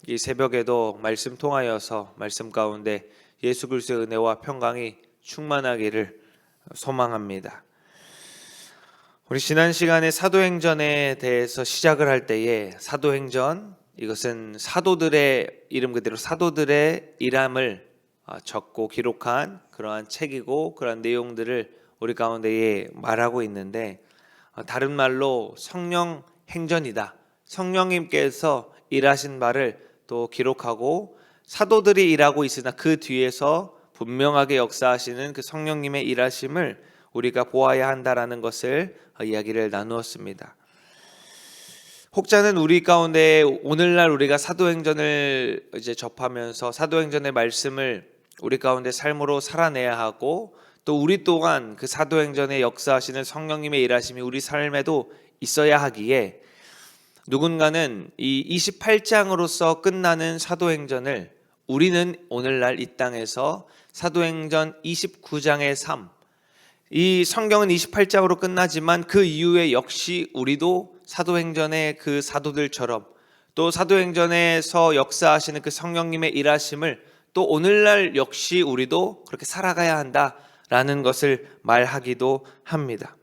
이 새벽에도 말씀 통하여서 말씀 가운데 예수 그리스도의 은혜와 평강이 충만하기를 소망합니다. 우리 지난 시간에 사도행전에 대해서 시작을 할 때에 사도행전, 이것은 사도들의 이름 그대로 사도들의 일함을 적고 기록한 그러한 책이고 그러한 내용들을 우리 가운데에 말하고 있는데, 다른 말로 성령 행전이다. 성령님께서 일하신 바를 또 기록하고 사도들이 일하고 있으나 그 뒤에서 분명하게 역사하시는 그 성령님의 일하심을 우리가 보아야 한다라는 것을 이야기를 나누었습니다. 혹자는 우리 가운데 오늘날 우리가 사도행전을 이제 접하면서 사도행전의 말씀을 우리 가운데 삶으로 살아내야 하고, 또 우리 또한 그 사도행전에 역사하시는 성령님의 일하심이 우리 삶에도 있어야 하기에 누군가는 이 28장으로서 끝나는 사도행전을 우리는 오늘날 이 땅에서 사도행전 29장의 삶, 이 성경은 28장으로 끝나지만 그 이후에 역시 우리도 사도행전의 그 사도들처럼 또 사도행전에서 역사하시는 그 성령님의 일하심을 또 오늘날 역시 우리도 그렇게 살아가야 한다라는 것을 말하기도 합니다.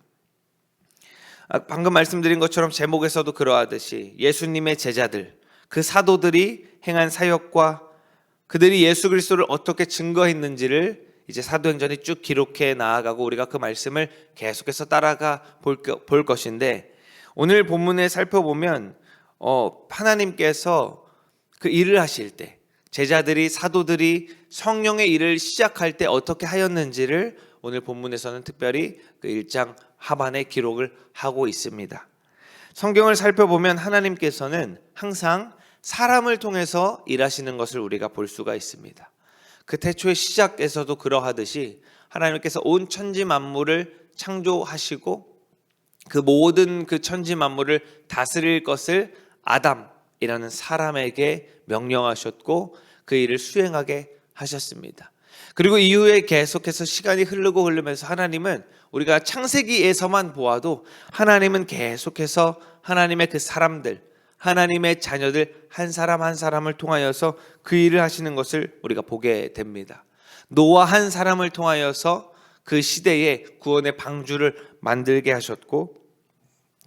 방금 말씀드린 것처럼 제목에서도 그러하듯이 예수님의 제자들, 그 사도들이 행한 사역과 그들이 예수 그리스도를 어떻게 증거했는지를 이제 사도행전이 쭉 기록해 나아가고 우리가 그 말씀을 계속해서 따라가 볼 것인데, 오늘 본문에 살펴보면 하나님께서 그 일을 하실 때 제자들이 사도들이 성령의 일을 시작할 때 어떻게 하였는지를 오늘 본문에서는 특별히 그 1장 하반에 기록을 하고 있습니다. 성경을 살펴보면 하나님께서는 항상 사람을 통해서 일하시는 것을 우리가 볼 수가 있습니다. 그 태초의 시작에서도 그러하듯이 하나님께서 온 천지 만물을 창조하시고 그 모든 그 천지 만물을 다스릴 것을 아담이라는 사람에게 명령하셨고 그 일을 수행하게 하셨습니다. 그리고 이후에 계속해서 시간이 흐르면서 하나님은 우리가 창세기에서만 보아도 하나님은 계속해서 하나님의 그 사람들, 하나님의 자녀들 한 사람 한 사람을 통하여서 그 일을 하시는 것을 우리가 보게 됩니다. 노아 한 사람을 통하여서 그 시대에 구원의 방주를 만들게 하셨고,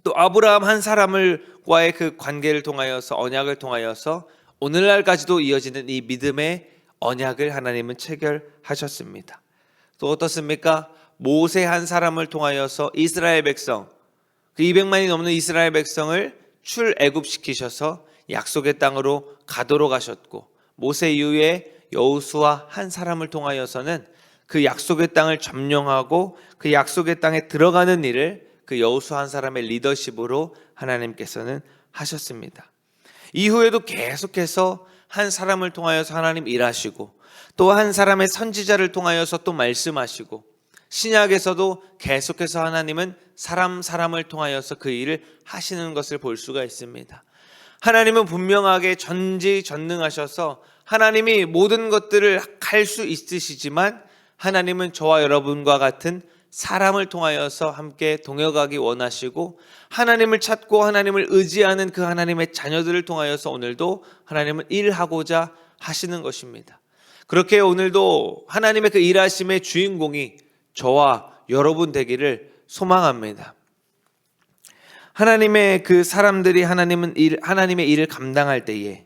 또 아브라함 한 사람과의 그 관계를 통하여서 언약을 통하여서 오늘날까지도 이어지는 이 믿음의 언약을 하나님은 체결하셨습니다. 또 어떻습니까? 모세 한 사람을 통하여서 이스라엘 백성, 그 200만이 넘는 이스라엘 백성을 출애굽시키셔서 약속의 땅으로 가도록 하셨고, 모세 이후에 여호수아 한 사람을 통하여서는 그 약속의 땅을 점령하고 그 약속의 땅에 들어가는 일을 그 여호수아 한 사람의 리더십으로 하나님께서는 하셨습니다. 이후에도 계속해서 한 사람을 통하여서 하나님 일하시고, 또 한 사람의 선지자를 통하여서 또 말씀하시고, 신약에서도 계속해서 하나님은 사람을 통하여서 그 일을 하시는 것을 볼 수가 있습니다. 하나님은 분명하게 전지전능하셔서 하나님이 모든 것들을 할 수 있으시지만, 하나님은 저와 여러분과 같은 사람을 통하여서 함께 동역하기 원하시고, 하나님을 찾고 하나님을 의지하는 그 하나님의 자녀들을 통하여서 오늘도 하나님은 일하고자 하시는 것입니다. 그렇게 오늘도 하나님의 그 일하심의 주인공이 저와 여러분 되기를 소망합니다. 하나님의 그 사람들이 하나님의 일을 감당할 때에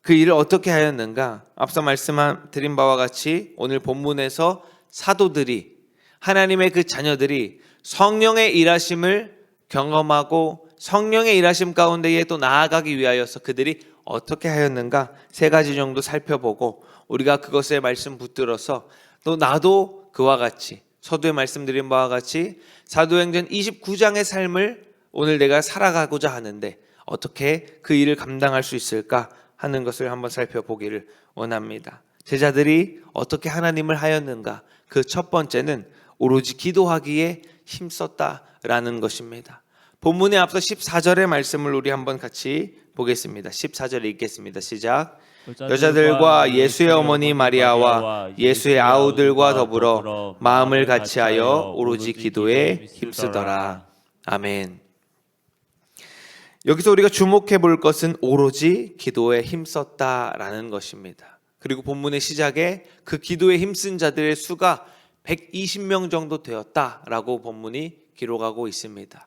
그 일을 어떻게 하였는가? 앞서 말씀드린 바와 같이 오늘 본문에서 사도들이, 하나님의 그 자녀들이 성령의 일하심을 경험하고 성령의 일하심 가운데에 또 나아가기 위하여서 그들이 어떻게 하였는가? 세 가지 정도 살펴보고 우리가 그것에 말씀 붙들어서 또 나도 그와 같이 서두에 말씀드린 바와 같이 사도행전 29장의 삶을 오늘 내가 살아가고자 하는데 어떻게 그 일을 감당할 수 있을까 하는 것을 한번 살펴보기를 원합니다. 제자들이 어떻게 하나님을 하였는가? 그 첫 번째는 오로지 기도하기에 힘썼다라는 것입니다. 본문에 앞서 14절의 말씀을 우리 한번 같이 보겠습니다. 14절 읽겠습니다. 시작. 여자들과 예수의 어머니 마리아와 예수의 아우들과 더불어 마음을 같이하여 오로지 기도에 힘쓰더라. 아멘. 여기서 우리가 주목해 볼 것은 오로지 기도에 힘썼다라는 것입니다. 그리고 본문의 시작에 그 기도에 힘쓴 자들의 수가 120명 정도 되었다라고 본문이 기록하고 있습니다.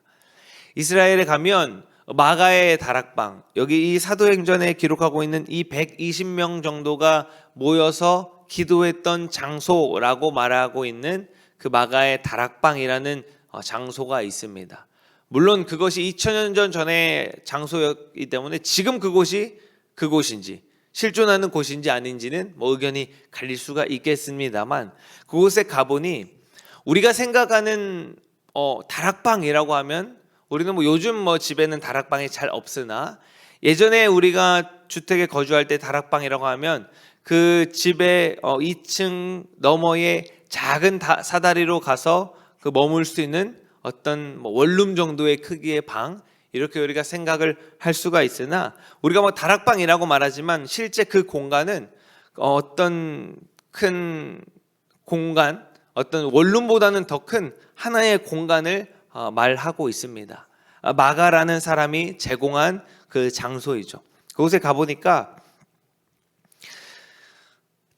이스라엘에 가면 마가의 다락방, 여기 이 사도행전에 기록하고 있는 이 120명 정도가 모여서 기도했던 장소라고 말하고 있는 그 마가의 다락방이라는 장소가 있습니다. 물론 그것이 2000년 전의 장소였기 때문에 지금 그곳인지 실존하는 곳인지 아닌지는 의견이 갈릴 수가 있겠습니다만, 그곳에 가보니 우리가 생각하는 다락방이라고 하면 우리는 요즘 집에는 다락방이 잘 없으나, 예전에 우리가 주택에 거주할 때 다락방이라고 하면 그 집의 2층 너머에 작은 사다리로 가서 그 머물 수 있는 어떤 원룸 정도의 크기의 방, 이렇게 우리가 생각을 할 수가 있으나, 우리가 다락방이라고 말하지만 실제 그 공간은 어떤 큰 공간, 어떤 원룸보다는 더 큰 하나의 공간을 말하고 있습니다. 마가라는 사람이 제공한 그 장소이죠. 그곳에 가보니까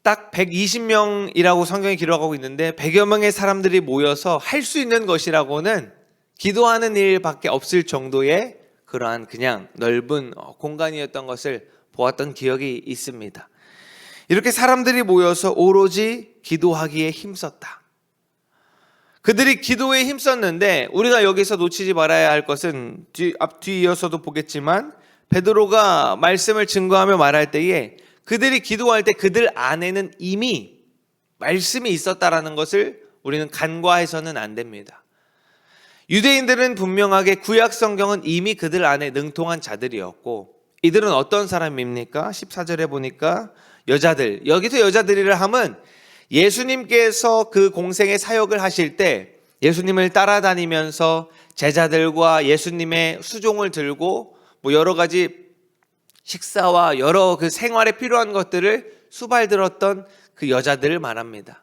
딱 120명이라고 성경이 기록하고 있는데 100여 명의 사람들이 모여서 할 수 있는 것이라고는 기도하는 일밖에 없을 정도의 그러한 그냥 넓은 공간이었던 것을 보았던 기억이 있습니다. 이렇게 사람들이 모여서 오로지 기도하기에 힘썼다. 그들이 기도에 힘썼는데, 우리가 여기서 놓치지 말아야 할 것은 뒤이어서도 보겠지만, 베드로가 말씀을 증거하며 말할 때에 그들이 기도할 때 그들 안에는 이미 말씀이 있었다라는 것을 우리는 간과해서는 안 됩니다. 유대인들은 분명하게 구약 성경은 이미 그들 안에 능통한 자들이었고, 이들은 어떤 사람입니까? 14절에 보니까 여자들, 여기서 여자들이라 함은 예수님께서 그 공생의 사역을 하실 때 예수님을 따라다니면서 제자들과 예수님의 수종을 들고 여러 가지 식사와 여러 그 생활에 필요한 것들을 수발들었던 그 여자들을 말합니다.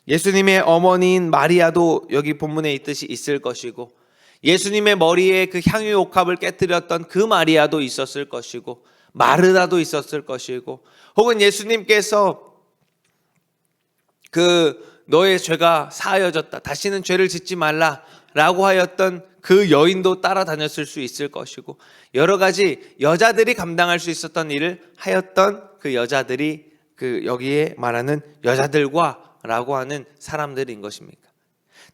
예수님의 어머니인 마리아도 여기 본문에 있듯이 있을 것이고, 예수님의 머리에 그 향유 옥합을 깨뜨렸던 그 마리아도 있었을 것이고, 마르다도 있었을 것이고, 혹은 예수님께서 너의 죄가 사하여졌다, 다시는 죄를 짓지 말라 라고 하였던 그 여인도 따라다녔을 수 있을 것이고, 여러 가지 여자들이 감당할 수 있었던 일을 하였던 그 여자들이 여기에 말하는 여자들과 라고 하는 사람들인 것입니까?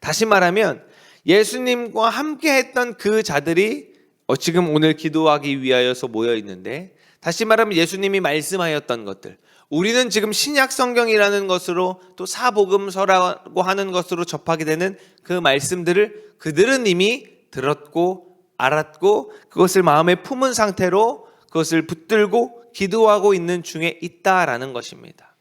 다시 말하면 예수님과 함께 했던 그 자들이 지금 오늘 기도하기 위하여서 모여 있는데, 다시 말하면 예수님이 말씀하였던 것들, 우리는 지금 신약 성경이라는 것으로 또 사복음서라고 하는 것으로 접하게 되는 그 말씀들을 그들은 이미 들었고 알았고 그것을 마음에 품은 상태로 그것을 붙들고 기도하고 있는 중에 있다라는 것입니다.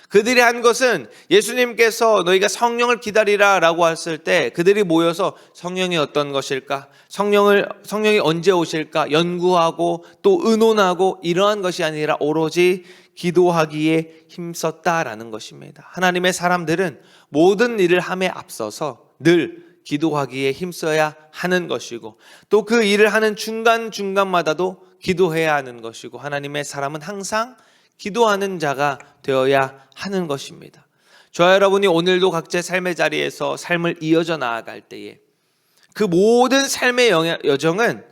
그들이 한 것은 예수님께서 너희가 성령을 기다리라 라고 했을 때 그들이 모여서 성령이 어떤 것일까, 성령이 언제 오실까 연구하고 또 의논하고 이러한 것이 아니라 오로지 기도하기에 힘썼다라는 것입니다. 하나님의 사람들은 모든 일을 함에 앞서서 늘 기도하기에 힘써야 하는 것이고, 또 그 일을 하는 중간중간마다도 기도해야 하는 것이고, 하나님의 사람은 항상 기도하는 자가 되어야 하는 것입니다. 저와 여러분이 오늘도 각자의 삶의 자리에서 삶을 이어져 나아갈 때에 그 모든 삶의 여정은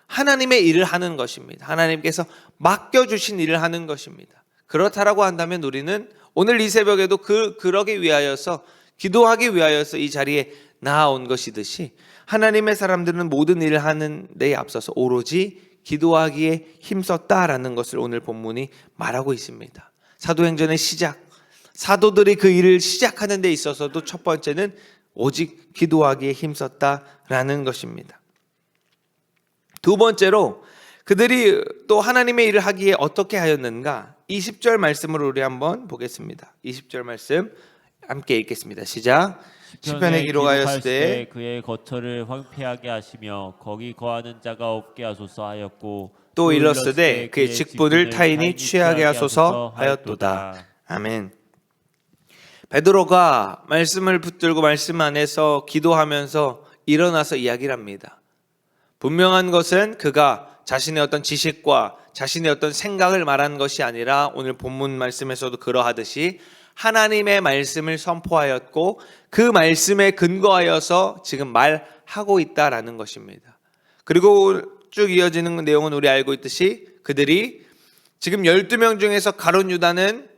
하나님의 일을 하는 것입니다. 하나님께서 맡겨주신 일을 하는 것입니다. 그렇다라고 한다면 우리는 오늘 이 새벽에도 그러기 위하여서, 기도하기 위하여서 이 자리에 나아온 것이듯이, 하나님의 사람들은 모든 일을 하는 데에 앞서서 오로지 기도하기에 힘썼다라는 것을 오늘 본문이 말하고 있습니다. 사도행전의 시작, 사도들이 그 일을 시작하는 데 있어서도 첫 번째는 오직 기도하기에 힘썼다라는 것입니다. 두 번째로 그들이 또 하나님의 일을 하기에 어떻게 하였는가, 20절 말씀을 우리 한번 보겠습니다. 20절 말씀 함께 읽겠습니다. 시작. 시편에 기록하였으되 그의 거처를 황폐하게 하시며 거기 거하는 자가 없게 하소서 하였고, 또 일렀으되 그의 직분을 타인이 취하게 하소서 하였도다. 아멘. 베드로가 말씀을 붙들고 말씀 안에서 기도하면서 일어나서 이야기를 합니다. 분명한 것은 그가 자신의 어떤 지식과 자신의 어떤 생각을 말하는 것이 아니라 오늘 본문 말씀에서도 그러하듯이 하나님의 말씀을 선포하였고 그 말씀에 근거하여서 지금 말하고 있다라는 것입니다. 그리고 쭉 이어지는 내용은 우리 알고 있듯이 그들이 지금 12명 중에서 가룟 유다는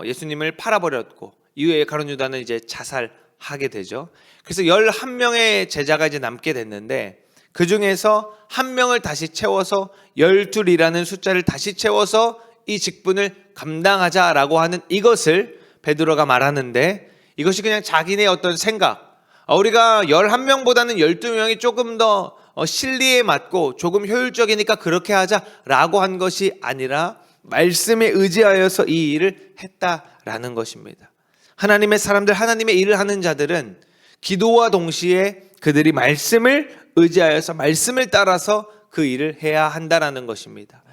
예수님을 팔아버렸고 이후에 가룟 유다는 이제 자살하게 되죠. 그래서 11명의 제자가 이제 남게 됐는데 그 중에서 한 명을 다시 채워서 12이라는 숫자를 다시 채워서 이 직분을 감당하자라고 하는 이것을 베드로가 말하는데 이것이 그냥 자기네 어떤 생각, 우리가 11명보다는 12명이 조금 더 실리에 맞고 조금 효율적이니까 그렇게 하자라고 한 것이 아니라 말씀에 의지하여서 이 일을 했다라는 것입니다. 하나님의 사람들, 하나님의 일을 하는 자들은 기도와 동시에 그들이 말씀을 의지하여서 말씀을 따라서 그 일을 해야 한다라는 것입니다.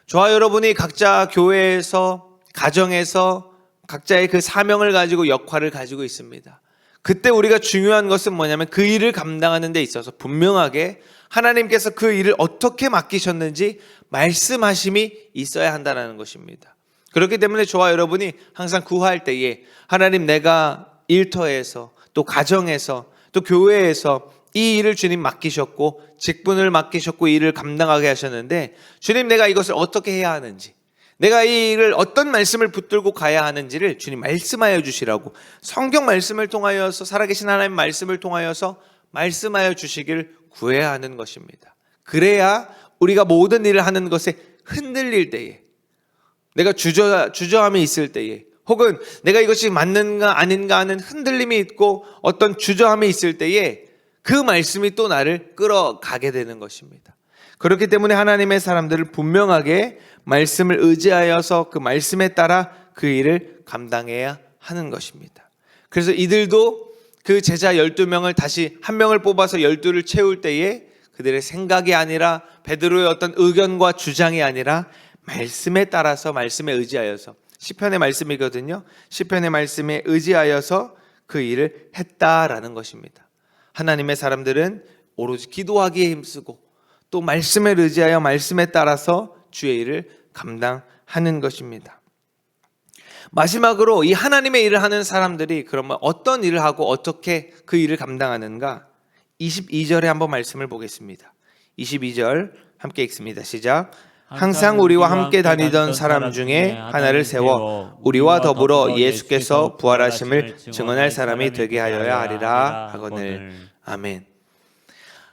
저와 여러분이 각자 교회에서, 가정에서 각자의 그 사명을 가지고 역할을 가지고 있습니다. 그때 우리가 중요한 것은 뭐냐면 그 일을 감당하는 데 있어서 분명하게 하나님께서 그 일을 어떻게 맡기셨는지 말씀하심이 있어야 한다는 것입니다. 그렇기 때문에 저와 여러분이 항상 구할 때에 하나님, 내가 일터에서 또 가정에서 또 교회에서 이 일을 주님 맡기셨고 직분을 맡기셨고 이 일을 감당하게 하셨는데 주님, 내가 이것을 어떻게 해야 하는지, 내가 이 일을 어떤 말씀을 붙들고 가야 하는지를 주님 말씀하여 주시라고, 성경 말씀을 통하여서, 살아계신 하나님 말씀을 통하여서 말씀하여 주시기를 구해야 하는 것입니다. 그래야 우리가 모든 일을 하는 것에 흔들릴 때에, 내가 주저함이 있을 때에, 혹은 내가 이것이 맞는가 아닌가 하는 흔들림이 있고 어떤 주저함이 있을 때에 그 말씀이 또 나를 끌어가게 되는 것입니다. 그렇기 때문에 하나님의 사람들을 분명하게 말씀을 의지하여서 그 말씀에 따라 그 일을 감당해야 하는 것입니다. 그래서 이들도 그 제자 12명을 다시 한 명을 뽑아서 12를 채울 때에 그들의 생각이 아니라 베드로의 어떤 의견과 주장이 아니라 말씀에 따라서, 말씀에 의지하여서, 시편의 말씀이거든요. 시편의 말씀에 의지하여서 그 일을 했다라는 것입니다. 하나님의 사람들은 오로지 기도하기에 힘쓰고 또 말씀에 의지하여 말씀에 따라서 주의 일을 감당하는 것입니다. 마지막으로 이 하나님의 일을 하는 사람들이 그러면 어떤 일을 하고 어떻게 그 일을 감당하는가? 22절에 한번 말씀을 보겠습니다. 22절 함께 읽습니다. 시작. 항상 우리와 함께 다니던 사람 중에 하나를 세워 우리와 더불어 예수께서 부활하심을 증언할 사람이 되게 하여야 하리라 하거늘. 아멘.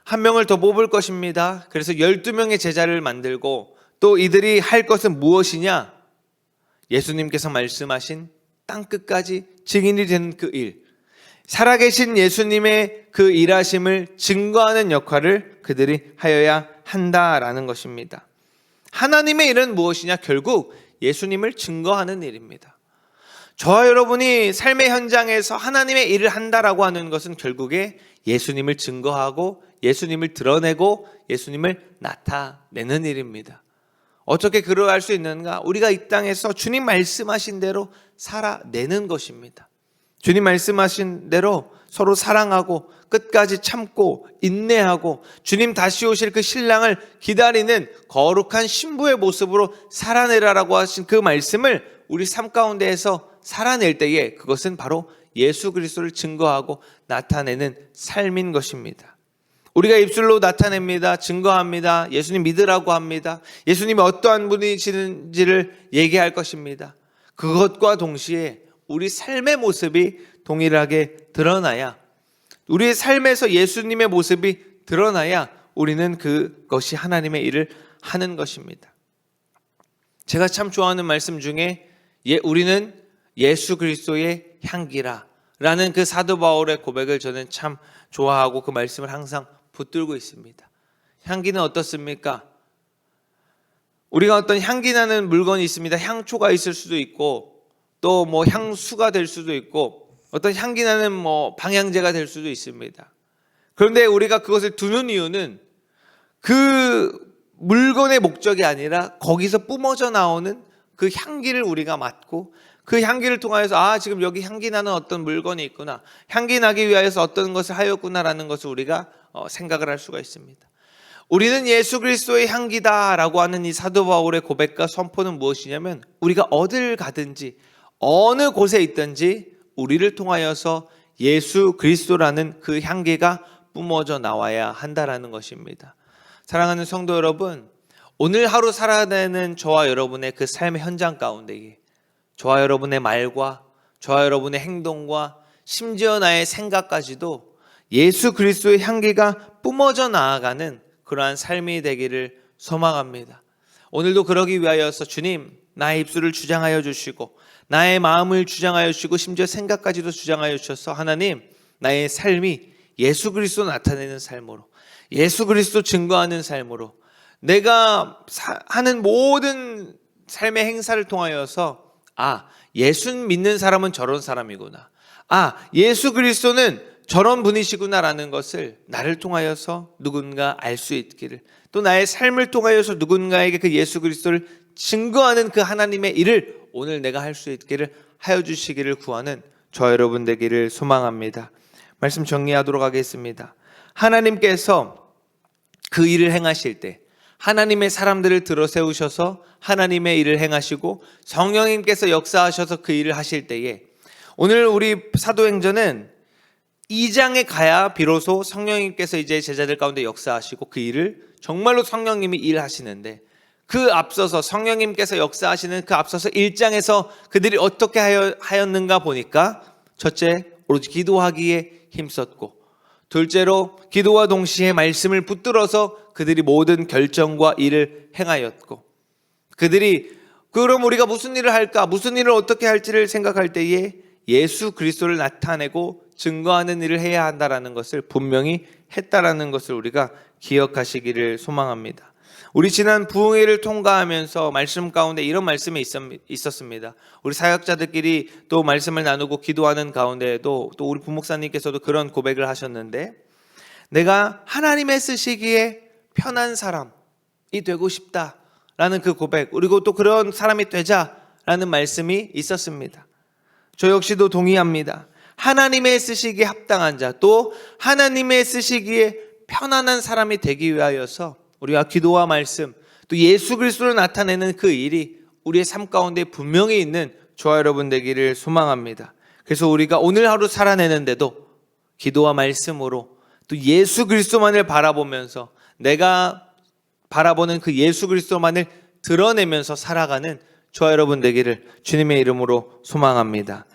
한 명을 더 뽑을 것입니다. 그래서 12명의 제자를 만들고 또 이들이 할 것은 무엇이냐? 예수님께서 말씀하신 땅끝까지 증인이 되는 그 일, 살아계신 예수님의 그 일하심을 증거하는 역할을 그들이 하여야 한다라는 것입니다. 하나님의 일은 무엇이냐? 결국 예수님을 증거하는 일입니다. 저와 여러분이 삶의 현장에서 하나님의 일을 한다라고 하는 것은 결국에 예수님을 증거하고 예수님을 드러내고 예수님을 나타내는 일입니다. 어떻게 그러할 수 있는가? 우리가 이 땅에서 주님 말씀하신 대로 살아내는 것입니다. 주님 말씀하신 대로 서로 사랑하고 끝까지 참고 인내하고 주님 다시 오실 그 신랑을 기다리는 거룩한 신부의 모습으로 살아내라라고 하신 그 말씀을 우리 삶 가운데에서 살아낼 때에 그것은 바로 예수 그리스도를 증거하고 나타내는 삶인 것입니다. 우리가 입술로 나타냅니다. 증거합니다. 예수님 믿으라고 합니다. 예수님이 어떠한 분이시는지를 얘기할 것입니다. 그것과 동시에 우리 삶의 모습이 동일하게 드러나야, 우리의 삶에서 예수님의 모습이 드러나야 우리는 그것이 하나님의 일을 하는 것입니다. 제가 참 좋아하는 말씀 중에 우리는 예수 그리스도의 향기라 라는 그 사도 바울의 고백을 저는 참 좋아하고 그 말씀을 항상 붙들고 있습니다. 향기는 어떻습니까? 우리가 어떤 향기 나는 물건이 있습니다. 향초가 있을 수도 있고 또 뭐 향수가 될 수도 있고 어떤 향기 나는 뭐 방향제가 될 수도 있습니다. 그런데 우리가 그것을 두는 이유는 그 물건의 목적이 아니라 거기서 뿜어져 나오는 그 향기를 우리가 맡고 그 향기를 통하여서 지금 여기 향기 나는 어떤 물건이 있구나, 향기 나기 위하여서 어떤 것을 하였구나라는 것을 우리가 생각을 할 수가 있습니다. 우리는 예수 그리스도의 향기다라고 하는 이 사도 바울의 고백과 선포는 무엇이냐면 우리가 어딜 가든지 어느 곳에 있든지 우리를 통하여서 예수 그리스도라는 그 향기가 뿜어져 나와야 한다라는 것입니다. 사랑하는 성도 여러분, 오늘 하루 살아내는 저와 여러분의 그 삶의 현장 가운데 저와 여러분의 말과 저와 여러분의 행동과 심지어 나의 생각까지도 예수 그리스도의 향기가 뿜어져 나아가는 그러한 삶이 되기를 소망합니다. 오늘도 그러기 위하여서 주님, 나의 입술을 주장하여 주시고 나의 마음을 주장하여 주시고 심지어 생각까지도 주장하여 주셔서 하나님, 나의 삶이 예수 그리스도 나타내는 삶으로, 예수 그리스도 증거하는 삶으로, 내가 하는 모든 삶의 행사를 통하여서 예수 믿는 사람은 저런 사람이구나, 예수 그리스도는 저런 분이시구나라는 것을 나를 통하여서 누군가 알 수 있기를, 또 나의 삶을 통하여서 누군가에게 그 예수 그리스도를 증거하는 그 하나님의 일을 오늘 내가 할 수 있기를 하여 주시기를 구하는 저 여러분 되기를 소망합니다. 말씀 정리하도록 하겠습니다. 하나님께서 그 일을 행하실 때 하나님의 사람들을 들어 세우셔서 하나님의 일을 행하시고 성령님께서 역사하셔서 그 일을 하실 때에 오늘 우리 사도행전은 2장에 가야 비로소 성령님께서 이제 제자들 가운데 역사하시고 그 일을 정말로 성령님이 일하시는데, 그 앞서서 성령님께서 역사하시는 그 앞서서 1장에서 그들이 어떻게 하였는가 보니까 첫째, 오로지 기도하기에 힘썼고, 둘째로 기도와 동시에 말씀을 붙들어서 그들이 모든 결정과 일을 행하였고, 그들이 그럼 우리가 무슨 일을 할까, 무슨 일을 어떻게 할지를 생각할 때에 예수 그리스도를 나타내고 증거하는 일을 해야 한다라는 것을 분명히 했다라는 것을 우리가 기억하시기를 소망합니다. 우리 지난 부흥회를 통과하면서 말씀 가운데 이런 말씀이 있었습니다. 우리 사역자들끼리 또 말씀을 나누고 기도하는 가운데에도 또 우리 부목사님께서도 그런 고백을 하셨는데, 내가 하나님의 쓰시기에 편한 사람이 되고 싶다라는 그 고백, 그리고 또 그런 사람이 되자라는 말씀이 있었습니다. 저 역시도 동의합니다. 하나님의 쓰시기에 합당한 자, 또 하나님의 쓰시기에 편안한 사람이 되기 위하여서 우리가 기도와 말씀, 또 예수 그리스도를 나타내는 그 일이 우리의 삶 가운데 분명히 있는 저와 여러분 되기를 소망합니다. 그래서 우리가 오늘 하루 살아내는데도 기도와 말씀으로 또 예수 그리스도만을 바라보면서 내가 바라보는 그 예수 그리스도만을 드러내면서 살아가는 저와 여러분 되기를 주님의 이름으로 소망합니다.